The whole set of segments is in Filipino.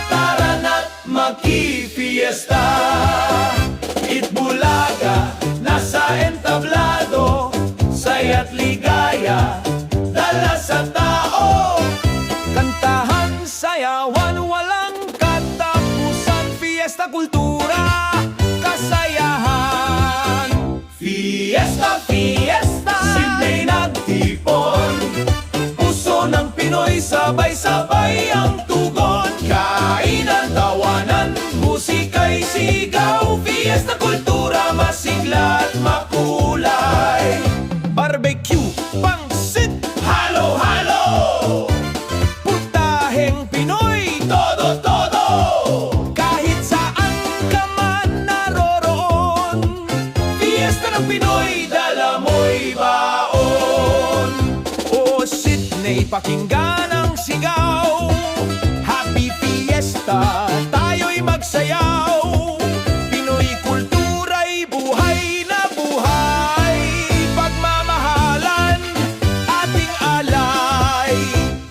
Tara na't maki-fiesta. Itbulaga, nasa entablado, saya't ligaya, dala sa tao. Kantahan, sayawan, walang katapusan. Fiesta, kultura, kasayahan. Fiesta, fiesta, Sydney nagtipon. Puso ng Pinoy, sabay-sabay ang tugon. Kainan, tawanan, musika'y sigaw. Fiesta, kultura, masigla at makulay. Barbecue, pangsit, halo-halo. Putaheng Pinoy, todo-todo. Kahit saan ka man naroroon, Fiesta ng Pinoy, dala mo'y baon. O Sydney, pakinggan ang sigaw. Happy Fiesta, tayo'y magsayaw. Pinoy kultura'y buhay na buhay. Pagmamahalan, ating alay.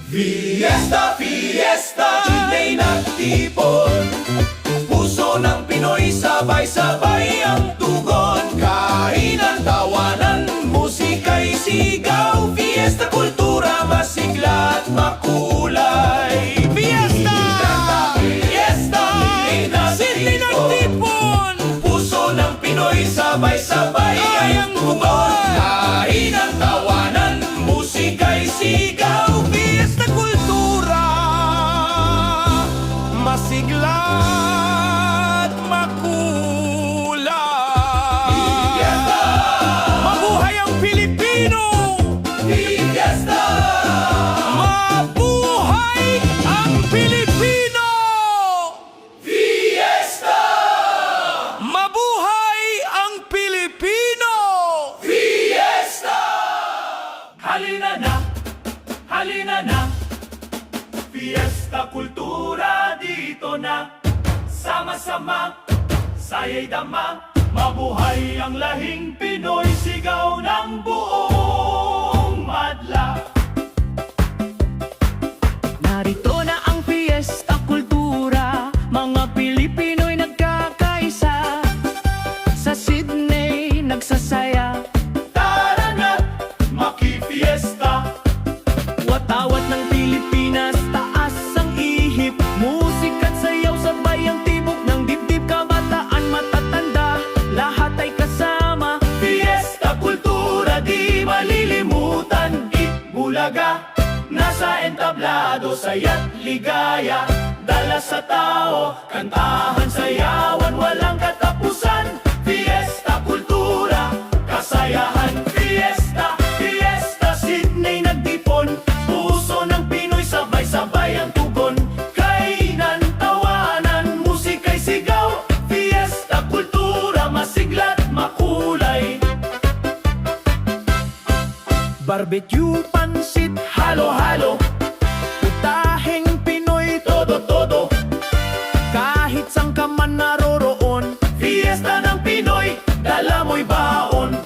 Fiesta, fiesta, Sydney nagtipon. Puso ng Pinoy, sabay-sabay ang tugon. Kainan, tawanan, musika'y sigaw. Fiesta, kultura, masigla at makulay. Fiesta! Fiesta! Sydney nagtipon. Puso ng Pinoy, sabay-sabay ang tugon. Kainan, tawanan, musika'y sigaw. Fiesta, kultura, masigla at makulay. Fiesta! Mabuhay ang Pilipino! Fiesta! Mabuhay ang Pilipino! Fiesta! Mabuhay ang Pilipino! Fiesta! Halina na, halina na. Fiesta, kultura, dito na. Sama-sama, saya'y dama. Mabuhay ang lahing Pinoy, sigaw ng buong madla. Narito na ang Fiesta Kultura, mga Pilipino'y nagkakaisa. Sa Sydney nagsasaya, Tara na't maki-fiesta. watawat ng Pilipinas, taas ang ihip. Musika't sayaw, sabay ang tibok ng dibdib. Kabataan, matatanda, lahat ay kasama. Fiesta, kultura, di malilimutan. Itbulaga, nasa entablado, saya't ligaya, dala sa tao. Kantahan, sayawan, walang katapusan. Fiesta, kultura, kasayahan. Fiesta, fiesta, Sydney nagtipon. Puso ng Pinoy, sabay-sabay ang tugon. Kainan, tawanan, musika'y sigaw. Fiesta, kultura, masigla't makulay. Barbecue, pansit, Halo-halo, putaheng Pinoy, todo-todo. kahit saan ka man naroroon. Fiesta ng Pinoy, dala mo'y baon.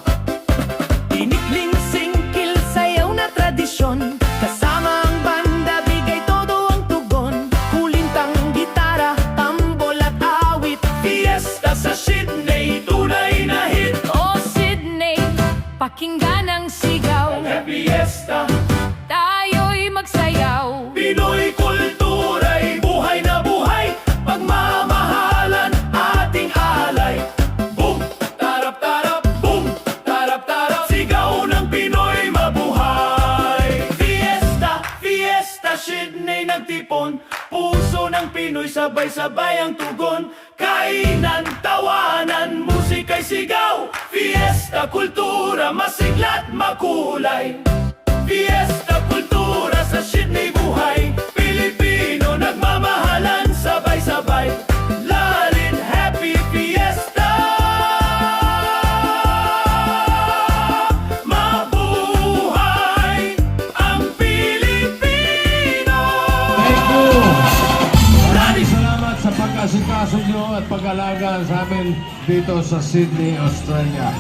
Tinikling singkil, sayaw na tradisyon. Kasama ang banda, bigay todo ang tugon. Kulintang gitara, tambol at awit. Fiesta sa Sydney, tunay na hit. O Sydney, pakinggan ang sigaw. Fiesta, Tayo'y magsayaw. Pinoy kultura'y buhay na buhay. Pagmamahalan, ating alay. Boom, tarap-tarap, boom, tarap-tarap. Sigaw ng Pinoy, mabuhay. Fiesta, fiesta, Sydney nagtipon. Puso ng Pinoy, sabay-sabay ang tugon. Kainan, tawanan, musika'y sigaw. Fiesta, kultura, masigla't makulay. Fiesta, kultura, sa Sydney buhay. Pilipino, nagmamahalan, sabay-sabay. Lalin, happy fiesta. Mabuhay ang Pilipino. Thank you! Maraming salamat sa pag-asikaso nyo at pag-alaga sa amin dito sa Sydney, Australia.